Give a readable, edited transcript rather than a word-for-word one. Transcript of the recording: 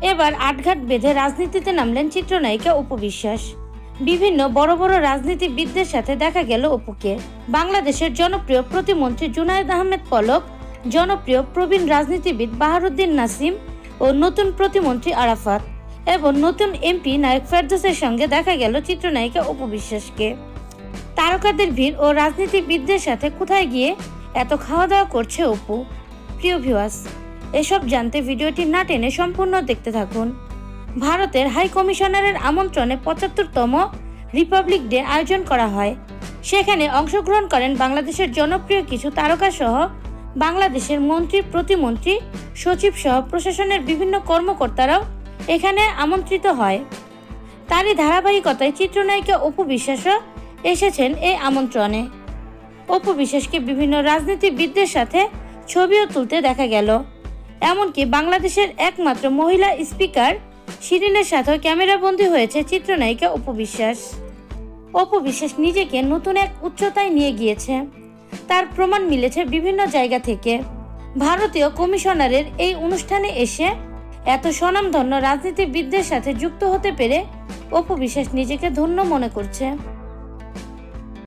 এবার আটঘাট বেঁধে রাজনীতিতে নামলেন চিত্রনায়িকা অপু বিশ্বাস। বিভিন্ন বড় বড় রাজনীতিবিদদের সাথে দেখা গেল অপুকে। বাংলাদেশের জনপ্রিয় প্রতিমন্ত্রী জুনায়েদ আহমেদ পলক, জনপ্রিয় প্রবীণ রাজনীতিবিদ বাহারুদ্দিন নাসিম ও নতুন প্রতিমন্ত্রী আরাফাত এবং নতুন এমপি নায়ক ফেরদৌসের সঙ্গে দেখা গেল চিত্রনায়িকা অপু বিশ্বাসকে। তারকাদের ভিড় ও রাজনীতিবিদদের সাথে কোথায় গিয়ে এত খাওয়া দাওয়া করছে অপু? প্রিয় ভিউয়ার্স, এসব জানতে ভিডিওটি না টেনে সম্পূর্ণ দেখতে থাকুন। ভারতের হাই কমিশনারের আমন্ত্রণে ৭৫তম রিপাবলিক ডে আয়োজন করা হয়। সেখানে অংশগ্রহণ করেন বাংলাদেশের জনপ্রিয় কিছু তারকা সহ বাংলাদেশের মন্ত্রী, প্রতিমন্ত্রী, সচিব সহ প্রশাসনের বিভিন্ন কর্মকর্তারাও এখানে আমন্ত্রিত হয়। তারই ধারাবাহিকতায় চিত্রনায়িকা অপু বিশ্বাসও এসেছেন এই আমন্ত্রণে। অপু বিশ্বাসকে বিভিন্ন রাজনীতিবিদদের সাথে ছবিও তুলতে দেখা গেল। এমনকি বাংলাদেশের একমাত্র মহিলা স্পিকার শিরিনের সাথেও ক্যামেরাবন্দি হয়েছে চিত্রনায়িকা অপু বিশ্বাস। অপু বিশ্বাস নিজেকে নতুন এক উচ্চতায় নিয়ে গিয়েছে, তার প্রমাণ মিলেছে বিভিন্ন জায়গা থেকে। ভারতীয় কমিশনারের এই অনুষ্ঠানে এসে এত স্বনামধন্য রাজনীতিবিদদের সাথে যুক্ত হতে পেরে অপু বিশ্বাস নিজেকে ধন্য মনে করছে।